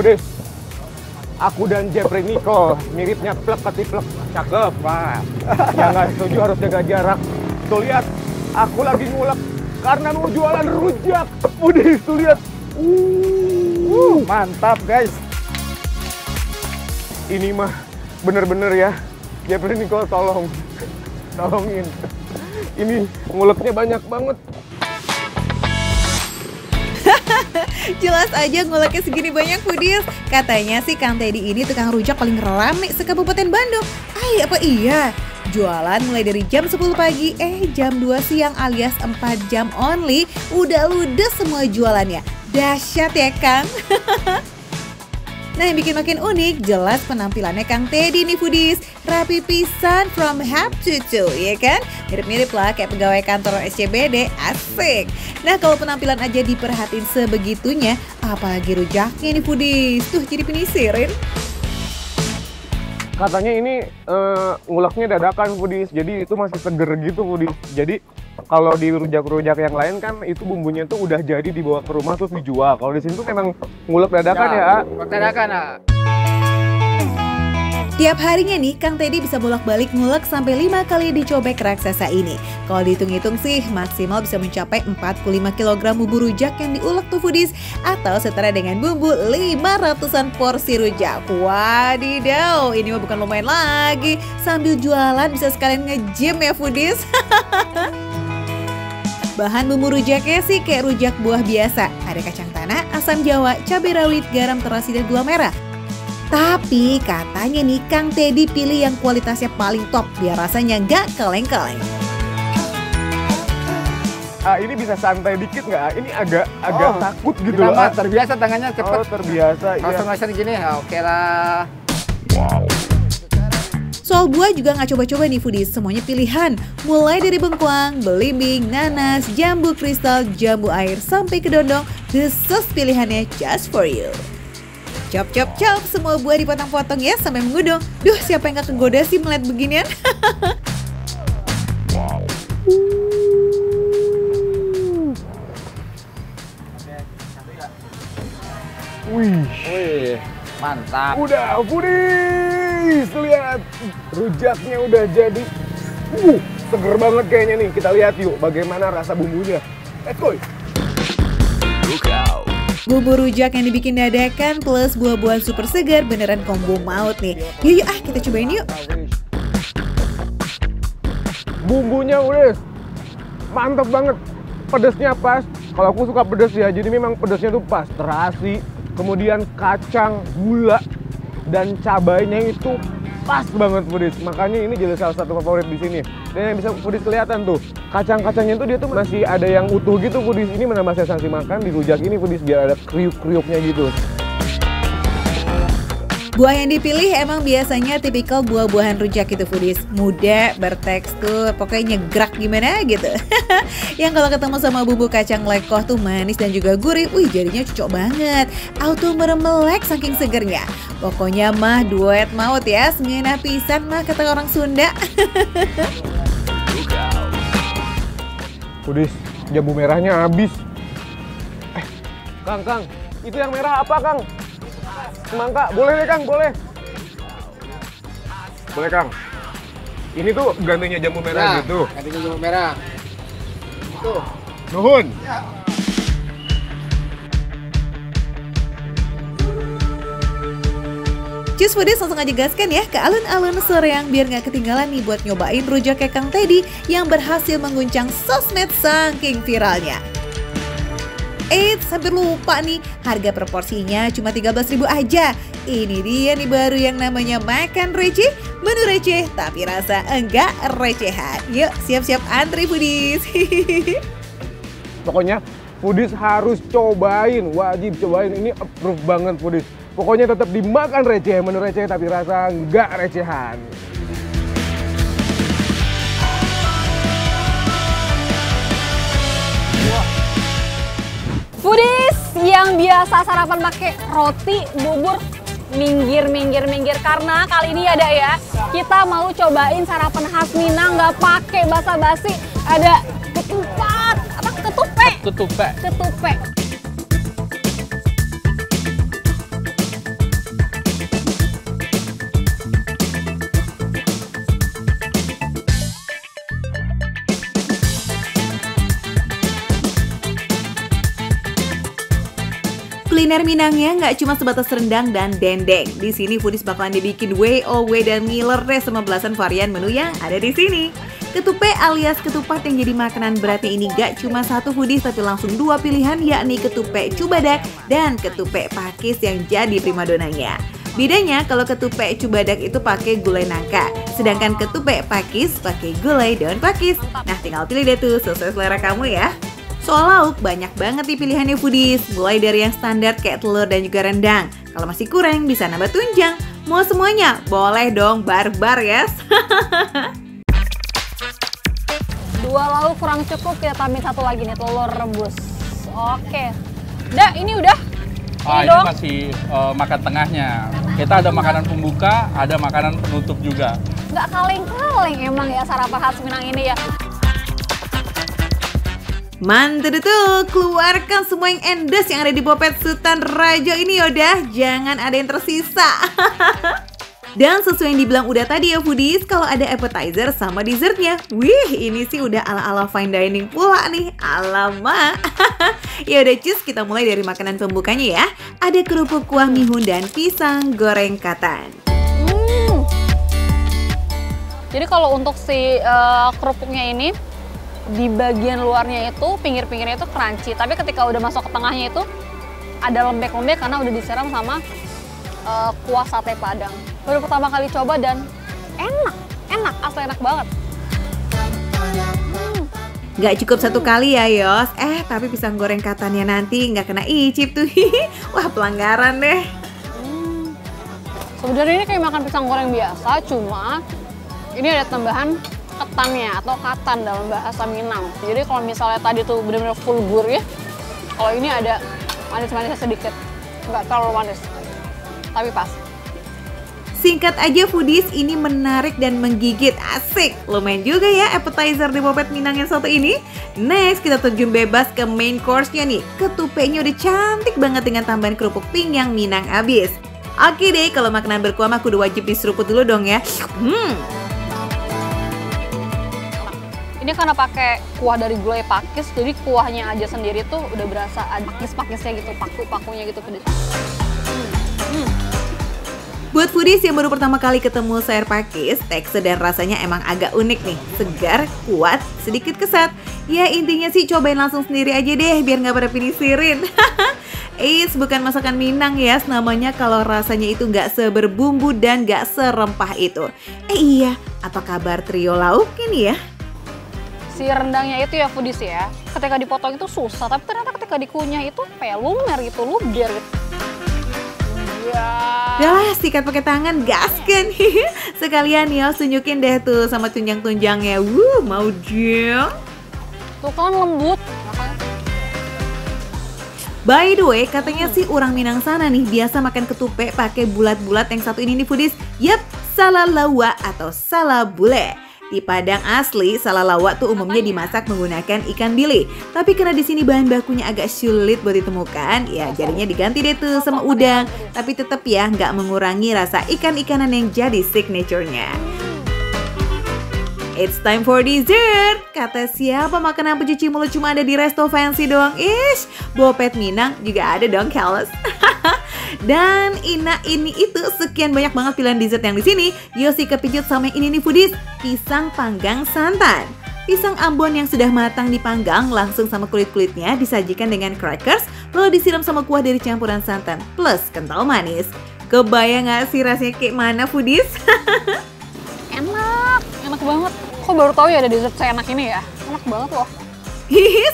Foodies, aku dan Jeffrey Nicole miripnya plek ketiplek, cakep pak. Yang nggak setuju harus jaga jarak. Tuh lihat, aku lagi ngulek karena mau jualan rujak. Foodies, tuh lihat. Mantap guys. Ini mah bener-bener ya, Jeffrey Nicole tolongin. Ini nguleknya banyak banget. Jelas aja nguleknya segini banyak Foodies. Katanya sih Kang Teddy ini tukang rujak paling rame se-Kabupaten Bandung. Apa iya? Jualan mulai dari jam 10 pagi, jam 2 siang alias 4 jam only, udah ludes semua jualannya. Dahsyat ya Kang. Nah yang bikin makin unik, jelas penampilannya Kang Teddy nih Foodies. Rapi pisan from head to toe, ya kan? Mirip-mirip lah kayak pegawai kantor SCBD, asik. Nah kalau penampilan aja diperhatiin sebegitunya, apalagi rujaknya nih Foodies. Tuh jadi penisirin. Katanya ini nguleknya dadakan Foodies, jadi itu masih seger gitu Foodies. Jadi kalau di rujak-rujak yang lain kan itu bumbunya tuh udah jadi dibawa ke rumah terus dijual. Kalau di sini tuh memang ngulek dadakan ya. Dadakan ya. Tiap harinya nih, Kang Teddy bisa bolak-balik ngulek sampai 5 kali di cobek raksasa ini. Kalau dihitung-hitung sih, maksimal bisa mencapai 45 kg bumbu rujak yang diulek tuh Foodies. Atau setara dengan bumbu 500-an porsi rujak. Wadidaw, ini mah bukan lumayan lagi. Sambil jualan bisa sekalian nge-gym ya Foodies. Bahan bumbu rujaknya sih kayak rujak buah biasa. Ada kacang tanah, asam jawa, cabai rawit, garam terasi, dan gula merah. Tapi katanya nih Kang Teddy pilih yang kualitasnya paling top biar rasanya nggak kaleng-kaleng. Ini bisa santai dikit nggak? Ini agak takut gitu loh. Terbiasa tangannya cepet. Oh terbiasa. Langsung gini, oke lah. Wow. Soal buah juga nggak coba-coba nih Foodies, semuanya pilihan. Mulai dari bengkuang, belimbing, nanas, jambu kristal, jambu air, sampai ke dondong. Desus pilihannya just for you. Chop, semua buah dipotong-potong ya sampai mengudung. Duh, siapa yang gak kegoda sih melihat beginian? Wow. Wih, mantap. Udah, Foodies, lihat rujaknya udah jadi. Seger banget kayaknya nih. Kita lihat yuk bagaimana rasa bumbunya. Let's go. Bumbu rujak yang dibikin dadakan plus buah-buahan super segar beneran combo maut nih. Yuk kita cobain yuk. Bumbunya udah mantep banget. Pedesnya pas. Kalau aku suka pedes ya, jadi memang pedesnya tuh pas. Terasi, kemudian kacang, gula, dan cabainya itu pas banget Foodies. Makanya ini jadi salah satu favorit di sini. Dan yang bisa Foodies kelihatan tuh, kacang-kacangnya tuh dia tuh masih ada yang utuh gitu Foodies. Ini menambah sensasi makan di rujak ini Foodies biar ada kriuk-kriuknya gitu. Buah yang dipilih emang biasanya tipikal buah-buahan rujak itu Foodies. Muda, bertekstur, pokoknya nyegrak gimana gitu. Yang kalau ketemu sama bumbu kacang lekoh tuh manis dan juga gurih. Wih jadinya cocok banget. Auto meremelek saking segernya. Pokoknya mah duet maut ya. Ngeunah pisan mah kata orang Sunda. Foodies, jambu merahnya habis. Kang, itu yang merah apa Kang? Semangka, boleh deh Kang, boleh. Boleh Kang. Ini tuh gantinya jambu merah gitu. Gantinya jambu merah. Itu. Nuhun. Ya. Cus Foodies langsung aja gaskan ya ke alun-alun Soreang biar nggak ketinggalan nih buat nyobain rujaknya Kang Teddy yang berhasil mengguncang sosmed saking viralnya. Hampir lupa nih, harga proporsinya cuma 13.000 aja. Ini dia nih baru yang namanya makan receh, menu receh tapi rasa enggak recehan. Yuk siap-siap antri Foodies. Pokoknya Foodies harus cobain, wajib cobain. Ini approve banget Foodies. Pokoknya tetap dimakan receh, menu receh tapi rasa enggak recehan. Foodies yang biasa sarapan pakai roti, bubur, minggir karena kali ini ada ya kita mau cobain sarapan khas Minang nggak pakai basa-basi. Ada ketupat, ketupe. Kuliner Minangnya nggak cuma sebatas rendang dan dendeng. Di sini foodies bakalan dibikin WOW dan ngiler deh sama belasan varian menu yang ada di sini. Ketupe alias ketupat yang jadi makanan beratnya ini gak cuma satu foodies tapi langsung dua pilihan, yakni ketupe cubadak dan ketupe pakis yang jadi primadonanya. Bedanya kalau ketupe cubadak itu pakai gulai nangka, sedangkan ketupe pakis pakai gulai daun pakis. Nah tinggal pilih deh tuh sesuai selera kamu ya. Soal lauk banyak banget nih pilihannya foodies, mulai dari yang standar kayak telur dan juga rendang. Kalau masih kurang bisa nambah tunjang. Mau semuanya? Boleh dong, barbar yes. Dua lauk kurang cukup, kita tambahin satu lagi nih, telur rebus. Oke. Dah, ini udah? Ini dong. masih makan tengahnya. Kita ada makanan pembuka, ada makanan penutup juga. Nggak kaleng-kaleng emang ya sarapan khas Minang ini ya. Mantap tuh, keluarkan semua yang endes yang ada di Bopet Sultan Raja ini yaudah, jangan ada yang tersisa. Dan sesuai yang dibilang udah tadi ya foodies, kalau ada appetizer sama dessertnya. Wih, ini sih udah ala-ala fine dining pula nih, alamak. Ya udah cus, kita mulai dari makanan pembukanya ya. Ada kerupuk kuah mihun dan pisang goreng katan. Jadi kalau untuk si kerupuknya ini, di bagian luarnya itu, pinggir-pinggirnya itu crunchy. Tapi ketika udah masuk ke tengahnya itu, ada lembek-lembek karena udah disiram sama kuah sate padang. Baru pertama kali coba dan enak, asli enak banget. Gak cukup satu kali ya Yos, tapi pisang goreng katannya nanti nggak kena icip tuh. Wah pelanggaran deh. Sebenarnya ini kayak makan pisang goreng biasa, cuma ini ada tambahan ketannya atau katan dalam bahasa Minang. Jadi kalau misalnya tadi tuh benar-benar full gurih, kalau ini ada manis-manisnya sedikit, nggak terlalu manis, tapi pas. Singkat aja foodies, ini menarik dan menggigit, asik. Lumayan juga ya appetizer di Bopet Minang yang satu ini. Next kita terjun bebas ke main course-nya nih. Ketupenya udah cantik banget dengan tambahan kerupuk pinggang Minang abis. Oke deh, kalau makanan berkuah mah kudu wajib diseruput dulu dong ya. Ini karena pakai kuah dari gulai pakis, jadi kuahnya aja sendiri tuh udah berasa ada pakis-pakisnya gitu, paku-pakunya gitu pedes. Buat foodies yang baru pertama kali ketemu sayur pakis, tekstur dan rasanya emang agak unik nih. Segar, kuat, sedikit kesat. Ya intinya sih cobain langsung sendiri aja deh, biar nggak pada pinisirin. Bukan masakan Minang ya, namanya kalau rasanya itu nggak seberbumbu dan nggak serempah itu. Iya, apa kabar trio lauk ini ya? Si rendangnya itu ya foodies ya, ketika dipotong itu susah, tapi ternyata ketika dikunyah itu kayak lumer gitu, luber gitu. Udah sikat pakai tangan, gaskan. Sekalian ya, tunjukin deh tuh sama tunjang-tunjangnya. Mau dong. Tuh kan lembut. By the way, katanya sih orang Minang sana nih biasa makan ketupe pakai bulat-bulat yang satu ini nih foodies. Yap, salalawa atau salabule. Di Padang asli, salalawak tuh umumnya dimasak menggunakan ikan bili. Tapi karena di sini bahan bakunya agak sulit buat ditemukan, ya jadinya diganti deh tuh sama udang. Tapi tetap ya nggak mengurangi rasa ikan-ikanan yang jadi signature-nya. It's time for dessert. Kata siapa makanan pencuci mulut cuma ada di resto fancy doang? Bopet Minang juga ada dong, keles. Dan ini itu sekian banyak banget pilihan dessert yang di sini. Yosi kepijut sama yang ini nih foodies, pisang panggang santan. Pisang Ambon yang sudah matang dipanggang langsung sama kulit-kulitnya disajikan dengan crackers, lalu disiram sama kuah dari campuran santan plus kental manis. Kebayang gak sih rasanya kayak mana foodies? Enak banget. Kok baru tahu ya ada dessert seenak ini ya? Enak banget loh.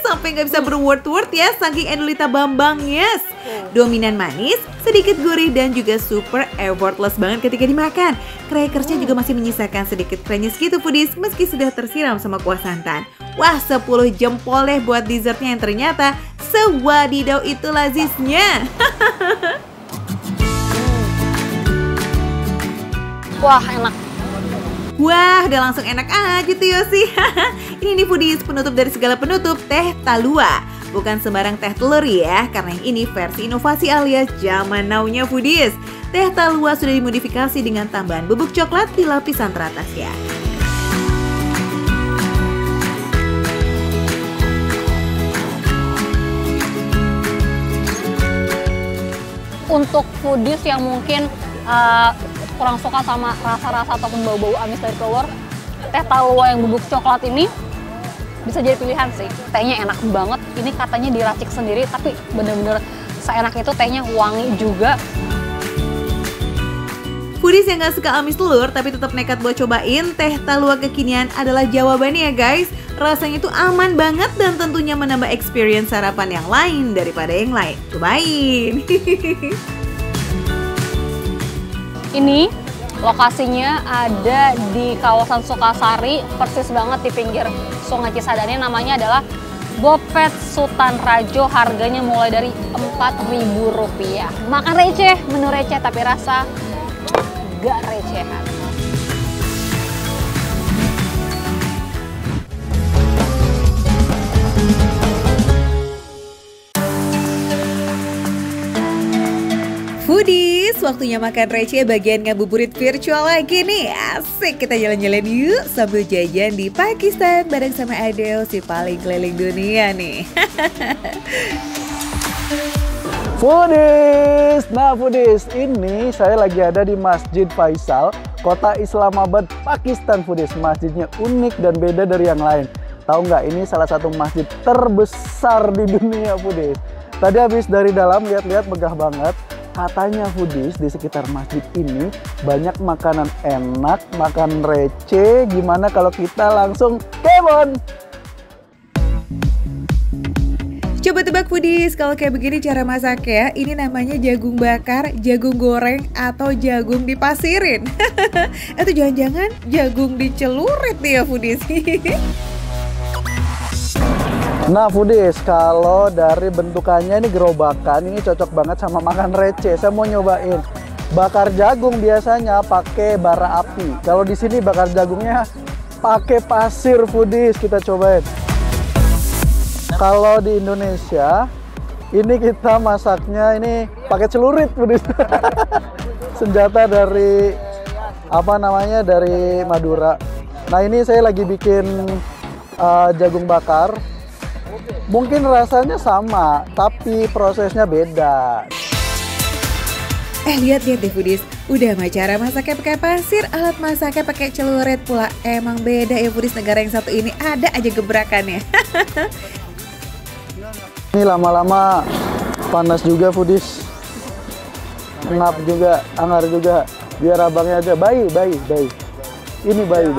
Sampai nggak bisa berword-word ya, saking Endulita Bambang, yes. Dominan manis, sedikit gurih dan juga super effortless banget ketika dimakan. Crackersnya juga masih menyisakan sedikit krenyes gitu foodies, meski sudah tersiram sama kuah santan. Wah, 10 jempol deh buat dessertnya yang ternyata sewadidaw itu laziznya. Wah, enak. Wah, udah langsung enak aja tuh Yosi. Ini nih foodies, penutup dari segala penutup, teh talua. Bukan sembarang teh telur ya, karena yang ini versi inovasi alias zaman now-nya foodies. Teh talua sudah dimodifikasi dengan tambahan bubuk coklat di lapisan teratasnya. untuk foodies yang mungkin kurang suka sama rasa-rasa ataupun bau-bau amis dari telur, teh talua yang bubuk coklat ini bisa jadi pilihan sih. Tehnya enak banget, ini katanya diracik sendiri, tapi bener-bener seenak itu, tehnya wangi juga. Foodies yang gak suka amis telur tapi tetap nekat buat cobain teh talua kekinian adalah jawabannya ya guys. Rasanya itu aman banget dan tentunya menambah experience sarapan yang lain daripada yang lain. Cobain! Ini lokasinya ada di kawasan Sukasari, persis banget di pinggir Sungai Cisadane. Namanya adalah Bopet Sultan Rajo, harganya mulai dari Rp4.000. Makan receh, menu receh tapi rasa gak recehan. Foodies, waktunya makan receh bagian ngabuburit virtual lagi nih. Asik, kita jalan-jalan yuk sambil jajan di Pakistan bareng sama Adel, si paling keliling dunia nih. Foodies, nah Foodies, ini saya lagi ada di Masjid Faisal, kota Islamabad, Pakistan. Foodies, masjidnya unik dan beda dari yang lain. Tahu nggak, ini salah satu masjid terbesar di dunia Foodies. Tadi habis dari dalam lihat-lihat, megah banget. Katanya Foodies, di sekitar masjid ini banyak makanan enak, makan receh. Gimana kalau kita langsung kemon? Coba tebak Foodies, kalau kayak begini cara masaknya, ini namanya jagung bakar, jagung goreng, atau jagung dipasirin. Atau jangan-jangan jagung dicelurit nih ya Foodies. Nah Foodies, kalau dari bentukannya ini gerobakan, ini cocok banget sama makan receh. Saya mau nyobain. Bakar jagung biasanya pakai bara api. Kalau di sini bakar jagungnya pakai pasir Foodies. Kita cobain. Kalau di Indonesia, ini kita masaknya ini pakai celurit Foodies. Senjata dari dari Madura. Nah ini saya lagi bikin jagung bakar. Mungkin rasanya sama, tapi prosesnya beda. Lihat deh Foodies, udah mah cara masaknya pakai pasir, alat masaknya pakai celurit pula. Emang beda ya Foodies, negara yang satu ini ada aja gebrakannya. Ini lama-lama panas juga Foodies. Ngap juga, angar juga. Biar abangnya aja, bayi. Ini bayi.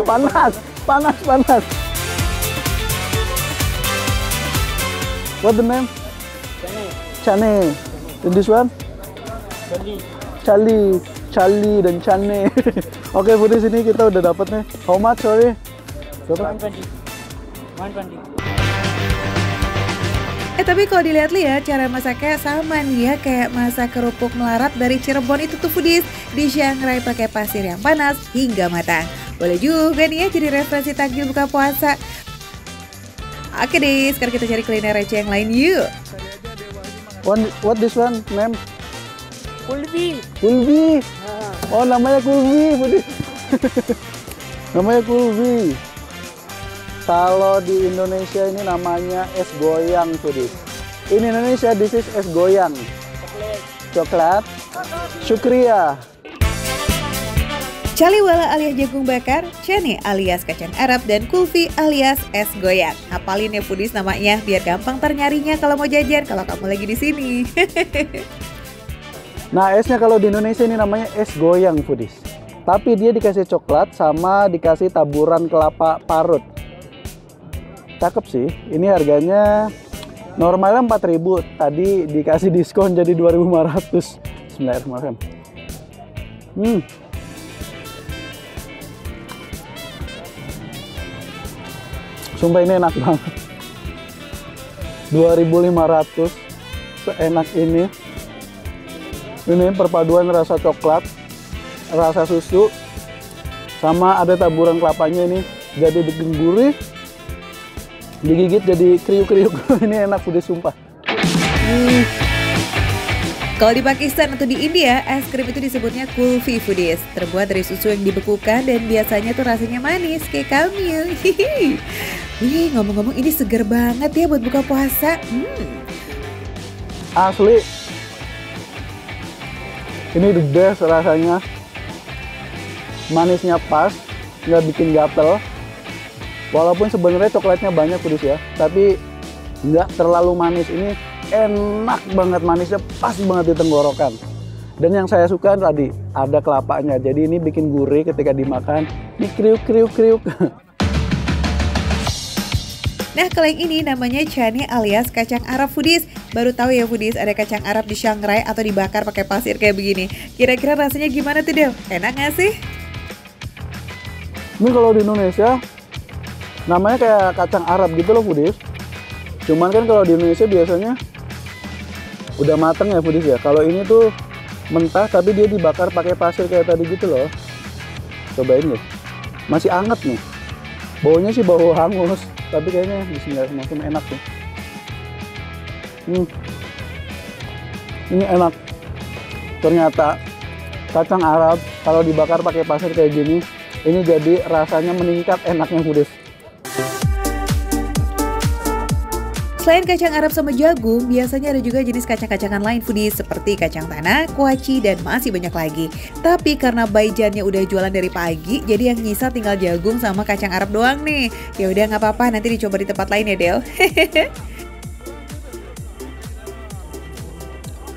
Panas. What the name? Chane. And this one? Charlie dan Chane. Oke Foodies, ini kita udah dapet nih. How much sorry? 120. Tapi kalau dilihat-lihat cara masaknya sama nih ya, kayak masak kerupuk melarat dari Cirebon itu tuh Foodies, disangrai pakai pasir yang panas hingga matang. Boleh juga nih ya jadi referensi takjil buka puasa. Oke deh, sekarang kita cari kuliner receh yang lain yuk. What this one name? Kulbi. Oh namanya kulbi Foodies. Namanya kulbi. Kalau di Indonesia ini namanya es goyang Foodies. In Indonesia this is es goyang. Coklat. Syukriya. Chaliwala alias jagung bakar, chane alias kacang Arab, dan kulfi alias es goyang. Hafalin ya Foodies namanya biar gampang ternyarinya kalau mau jajan kalau kamu lagi di sini. Nah esnya kalau di Indonesia ini namanya es goyang Foodies. Tapi dia dikasih coklat sama dikasih taburan kelapa parut. Cakep sih. Ini harganya normalnya 4.000, tadi dikasih diskon jadi 2.500. Bismillahirrahmanirrahim. Sumpah ini enak banget. 2.500 seenak ini. Ini perpaduan rasa coklat, rasa susu, sama ada taburan kelapanya ini. Jadi bikin gurih, digigit jadi kriuk-kriuk. Ini enak Foodies sumpah. Kalau di Pakistan atau di India, es krim itu disebutnya kulfi Foodies. Terbuat dari susu yang dibekukan dan biasanya tuh rasanya manis kayak kamil. Wih, ngomong-ngomong ini seger banget ya buat buka puasa. Asli, Ini the best rasanya. Manisnya pas, nggak bikin gatel. Walaupun sebenarnya coklatnya banyak foodies ya, tapi nggak terlalu manis. Ini enak banget, manisnya pas banget di tenggorokan. Dan yang saya suka tadi ada kelapanya, jadi ini bikin gurih ketika dimakan. Ini kriuk. Nah, kalau yang ini namanya cane alias kacang Arab foodies. Baru tahu ya foodies ada kacang Arab disangrai atau dibakar pakai pasir kayak begini. Kira-kira rasanya gimana tuh Del? Enak nggak sih? Ini kalau di Indonesia namanya kayak kacang Arab gitu loh foodies. Cuman kan kalau di Indonesia biasanya udah mateng ya foodies ya. Kalau ini tuh mentah tapi dia dibakar pakai pasir kayak tadi gitu loh. Cobain deh. Masih anget nih. Baunya sih bau hangus, tapi kayaknya bismillahirrahmanirrahim enak tuh. Ini enak. Ternyata kacang Arab kalau dibakar pakai pasir kayak gini, ini jadi rasanya meningkat enaknya foodies. Selain kacang Arab sama jagung, biasanya ada juga jenis kacang-kacangan lain foodies seperti kacang tanah, kuaci, dan masih banyak lagi. Tapi karena Baijannya udah jualan dari pagi, jadi yang nyisa tinggal jagung sama kacang Arab doang nih. Ya udah nggak apa-apa, nanti dicoba di tempat lain ya Del.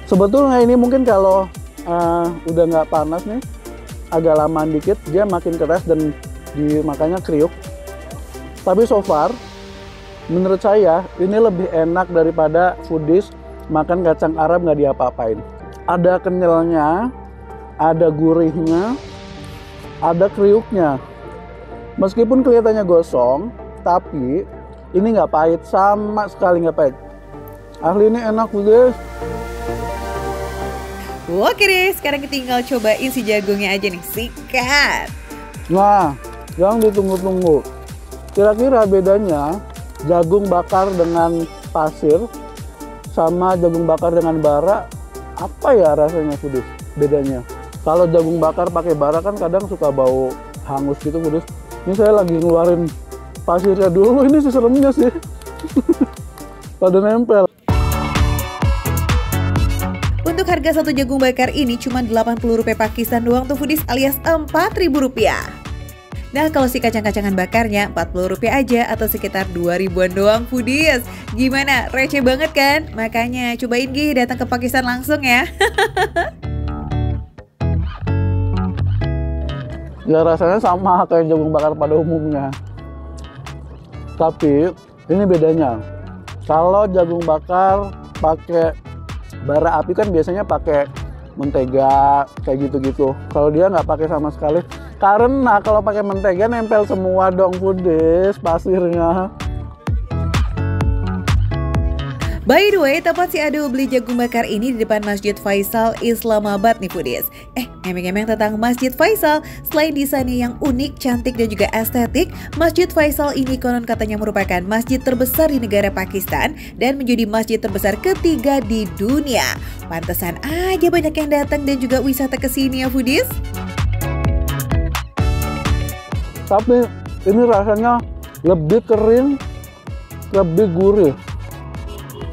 Sebetulnya ini mungkin kalau udah nggak panas nih, agak lamaan dikit, dia makin keras dan dimakannya kriuk. Tapi so far, menurut saya ini lebih enak daripada foodies makan kacang Arab nggak diapa-apain. Ada kenyalnya, ada gurihnya, ada kriuknya. Meskipun kelihatannya gosong, tapi ini nggak pahit, sama sekali nggak pahit. Asli ini enak foodies. Oke deh, sekarang kita tinggal cobain si jagungnya aja nih, sikat. Nah, yang ditunggu-tunggu. Kira-kira bedanya jagung bakar dengan pasir sama jagung bakar dengan bara, apa ya rasanya foodies bedanya? Kalau jagung bakar pakai bara kan kadang suka bau hangus gitu foodies. Ini saya lagi ngeluarin pasirnya dulu, ini sih seremnya sih. Pada nempel. Untuk harga satu jagung bakar ini cuma Rp80 Pakistan doang tuh foodies, alias Rp4.000. Nah, kalau si kacang-kacangan bakarnya Rp40 aja atau sekitar 2.000-an doang foodies. Gimana? Receh banget kan? Makanya cobain Gih datang ke Pakistan langsung ya. Ya rasanya sama kayak jagung bakar pada umumnya. Tapi ini bedanya. Kalau jagung bakar pakai bara api kan biasanya pakai mentega kayak gitu-gitu. Kalau dia nggak pakai sama sekali. Karena kalau pakai mentega nempel semua dong foodies pasirnya. By the way, tempat si Ado beli jagung bakar ini di depan Masjid Faisal, Islamabad nih foodies. Emeng-emeng tentang Masjid Faisal, selain desainnya yang unik, cantik, dan juga estetik, Masjid Faisal ini konon katanya merupakan masjid terbesar di negara Pakistan dan menjadi masjid terbesar ketiga di dunia. Pantesan aja banyak yang datang dan juga wisata ke sini ya foodies. Tapi ini rasanya lebih kering, lebih gurih.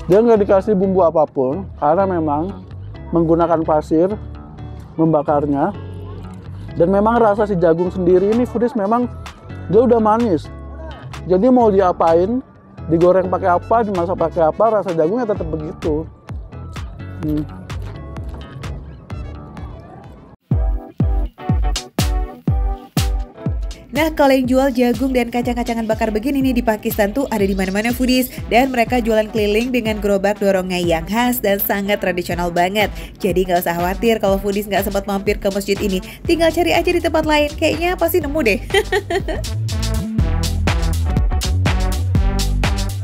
Dia nggak dikasih bumbu apapun karena memang menggunakan pasir membakarnya. Dan memang rasa si jagung sendiri ini foodies memang dia udah manis. Jadi mau diapain, digoreng pakai apa, dimasak pakai apa, rasa jagungnya tetap begitu. Nah, kalau yang jual jagung dan kacang-kacangan bakar begini nih di Pakistan tuh ada di mana-mana foodies, dan mereka jualan keliling dengan gerobak dorongnya yang khas dan sangat tradisional banget. Jadi nggak usah khawatir kalau foodies nggak sempat mampir ke masjid ini, tinggal cari aja di tempat lain, kayaknya pasti nemu deh.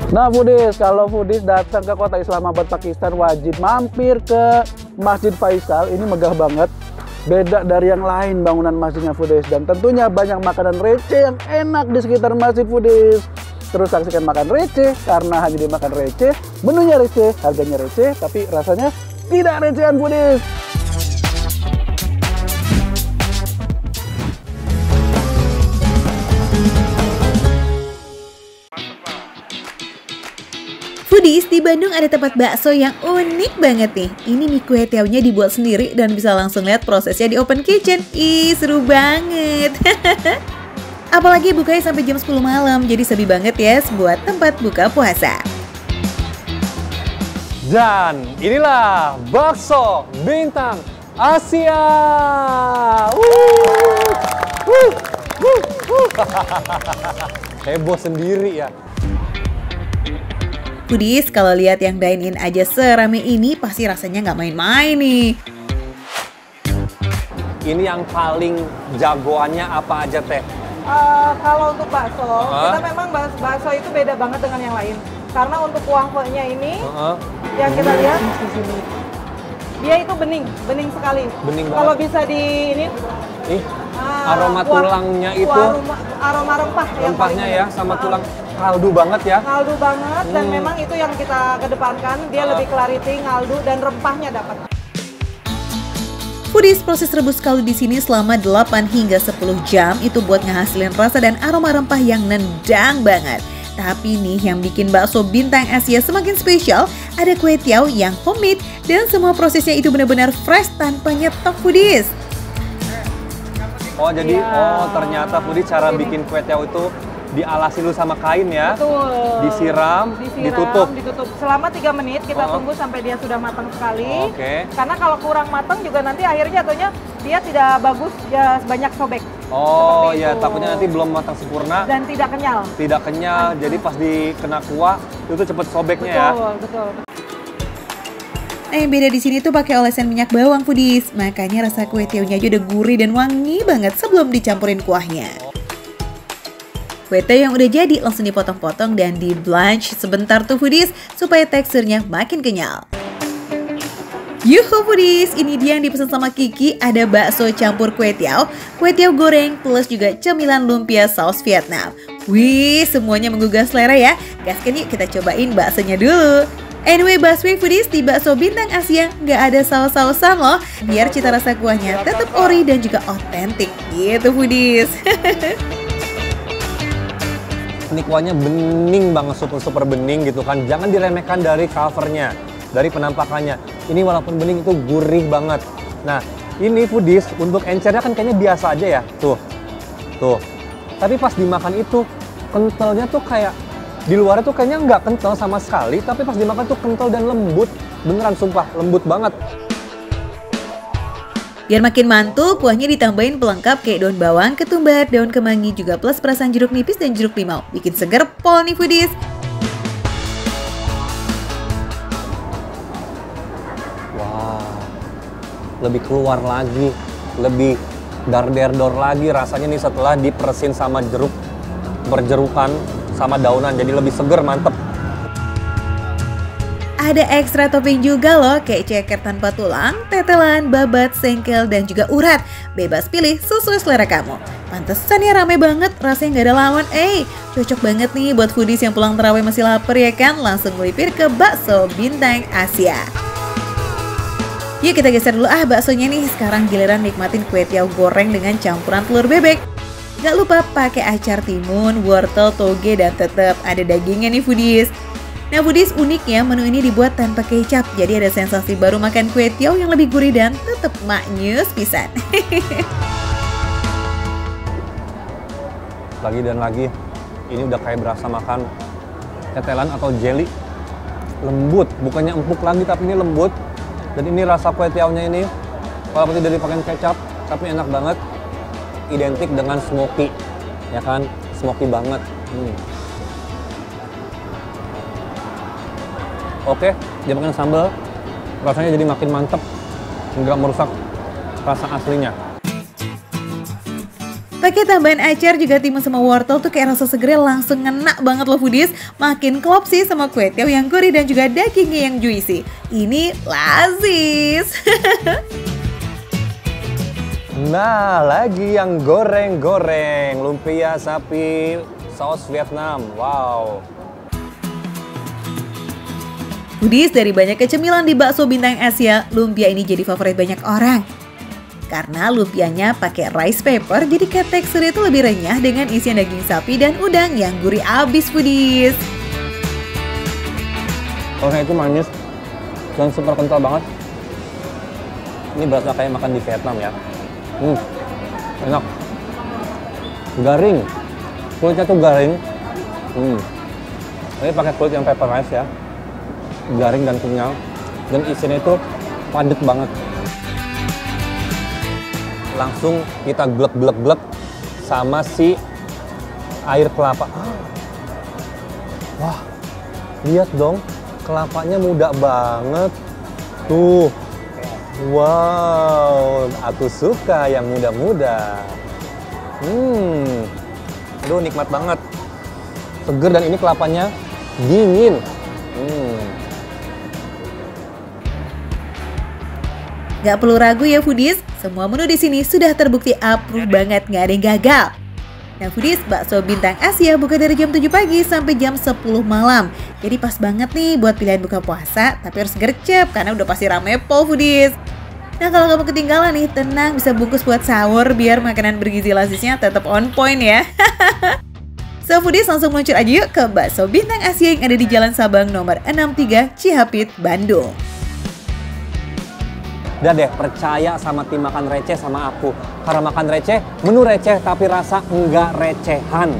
Nah foodies, kalau foodies datang ke kota Islamabad, Pakistan wajib mampir ke Masjid Faisal. Ini megah banget. Beda dari yang lain bangunan masjidnya foodies, dan tentunya banyak makanan receh yang enak di sekitar masjid foodies. Terus saksikan makan receh karena hanya dimakan receh, menunya receh, harganya receh, tapi rasanya tidak recehan foodies. Foodies, di Bandung ada tempat bakso yang unik banget nih. Ini mie kue tiaunya dibuat sendiri dan bisa langsung lihat prosesnya di open kitchen. Ih, seru banget. Apalagi bukanya sampai jam 10 malam, jadi sepi banget ya buat tempat buka puasa. Dan inilah bakso bintang Asia. Heboh sendiri ya. Foodies, kalau lihat yang dine-in aja serame ini pasti rasanya nggak main-main nih. Ini yang paling jagoannya apa aja teh? Kalau untuk bakso, kita memang bakso itu beda banget dengan yang lain. Karena untuk kuahnya ini, yang kita lihat, dia itu bening sekali. Bening Kalau banget. bisa di ini, Aroma tulangnya itu, aroma rempah yang rempahnya paling ya, sama tulang kaldu banget ya. Kaldu banget dan memang itu yang kita kedepankan. Dia lebih clarity, kaldu dan rempahnya dapat. Foodies, proses rebus kaldu di sini selama 8 hingga 10 jam itu buat ngehasilin rasa dan aroma rempah yang nendang banget. Tapi nih yang bikin bakso bintang Asia semakin spesial, ada kue tiaw yang homemade dan semua prosesnya itu benar-benar fresh tanpa nyetok Foodies. Oh jadi, ternyata Foodies cara bikin kue tiaw itu dialasi dulu sama kain ya. Betul. Disiram, ditutup. Selama 3 menit kita tunggu sampai dia sudah matang sekali. Oke. Karena kalau kurang matang juga nanti akhirnya jatuhnya dia tidak bagus, ya banyak sobek. Oh Seperti ya, itu. takutnya nanti belum matang sempurna, Dan tidak kenyal. tidak kenyal. Jadi pas dikena kuah itu cepet sobeknya ya. Betul. Nah yang beda di sini tuh pakai olesan minyak bawang Foodies, makanya rasa kue tiawnya aja udah gurih dan wangi banget sebelum dicampurin kuahnya. Kue tiaw yang udah jadi langsung dipotong-potong dan di blanch sebentar tuh Foodies supaya teksturnya makin kenyal. Yuhu Foodies, ini dia yang dipesan sama Kiki, ada bakso campur kue tiaw goreng plus juga cemilan lumpia saus Vietnam. Wih, semuanya menggugah selera ya. Gaskan yuk kita cobain baksonya dulu. Anyway, busway Foodies, di bakso bintang Asia nggak ada saus-sausan loh, biar cita rasa kuahnya tetap ori dan juga otentik gitu Foodies. Ini kuahnya bening banget, super bening gitu kan. Jangan diremehkan dari covernya, dari penampakannya. Ini walaupun bening itu gurih banget. Nah, ini Foodies untuk encernya kan kayaknya biasa aja ya. Tuh. Tapi pas dimakan itu kentalnya tuh kayak di luarnya tuh kayaknya nggak kental sama sekali, tapi pas dimakan tuh kental dan lembut. Beneran sumpah, lembut banget. Biar makin mantul, kuahnya ditambahin pelengkap kayak daun bawang, ketumbar, daun kemangi, juga plus perasan jeruk nipis dan jeruk limau. Bikin seger pol nih Foodies. Wah, lebih keluar lagi, lebih dar-der-dor lagi rasanya nih setelah diperesin sama jeruk, berjerukan sama daunan, jadi lebih seger, mantep. Ada ekstra topping juga loh, kayak ceker tanpa tulang, tetelan, babat, sengkel, dan juga urat. Bebas pilih sesuai selera kamu. Pantesan ya rame banget, rasanya nggak ada lawan. Cocok banget nih buat Foodies yang pulang terawih masih lapar ya kan? Langsung melipir ke bakso bintang Asia. Yuk kita geser dulu baksonya nih. Sekarang giliran nikmatin kue tiaw goreng dengan campuran telur bebek. Gak lupa pakai acar timun, wortel, toge, dan tetap ada dagingnya nih Foodies. Nah Foodies, uniknya menu ini dibuat tanpa kecap, jadi ada sensasi baru makan kue tiaw yang lebih gurih dan tetap maknyus pisan. Lagi dan lagi, ini udah kayak berasa makan tetelan atau jelly. Lembut, bukannya empuk lagi tapi ini lembut. Dan ini rasa kue tiawnya ini, walaupun tidak dipakai kecap, tapi enak banget. Identik dengan smoky, ya kan? Smoky banget. Oke, dia makan sambal, rasanya jadi makin mantep, nggak merusak rasa aslinya. Pakai tambahan acar juga timun sama wortel tuh kayak rasa segernya langsung ngena banget loh Foodies. Makin klop sih sama kue tiaw yang gurih dan juga dagingnya yang juicy. Ini lazis. Nah, lagi yang goreng-goreng, lumpia sapi saus Vietnam. Wow. Foodies, dari banyak kecemilan di bakso bintang Asia, lumpia ini jadi favorit banyak orang. Karena lumpianya pakai rice paper, jadi teksturnya itu lebih renyah dengan isian daging sapi dan udang yang gurih abis Foodies. Sausnya itu manis dan super kental banget. Ini berasa kayak makan di Vietnam ya. Enak. Garing. Kulitnya tuh garing. Ini pakai kulit yang pepper rice ya. Garing dan kenyal. Dan isinya itu padat banget. Langsung kita glek-glek-glek sama si air kelapa. Wah, lihat dong, kelapanya muda banget. Tuh, wow, aku suka yang muda-muda. Aduh, nikmat banget. Seger dan ini kelapanya dingin. Gak perlu ragu ya foodies, semua menu di sini sudah terbukti approve banget, gak ada yang gagal. Nah foodies, bakso Bintang Asia buka dari jam 7 pagi sampai jam 10 malam. Jadi pas banget nih buat pilihan buka puasa, tapi harus gercep karena udah pasti rame pol foodies. Nah kalau kamu ketinggalan nih, tenang, bisa bungkus buat sahur biar makanan bergizi lazisnya tetap on point ya. So foodies, langsung meluncur aja yuk ke bakso Bintang Asia yang ada di Jalan Sabang nomor 63 Cihapit, Bandung. Udah deh, percaya sama tim makan receh sama aku. Karena makan receh, menu receh tapi rasa enggak recehan.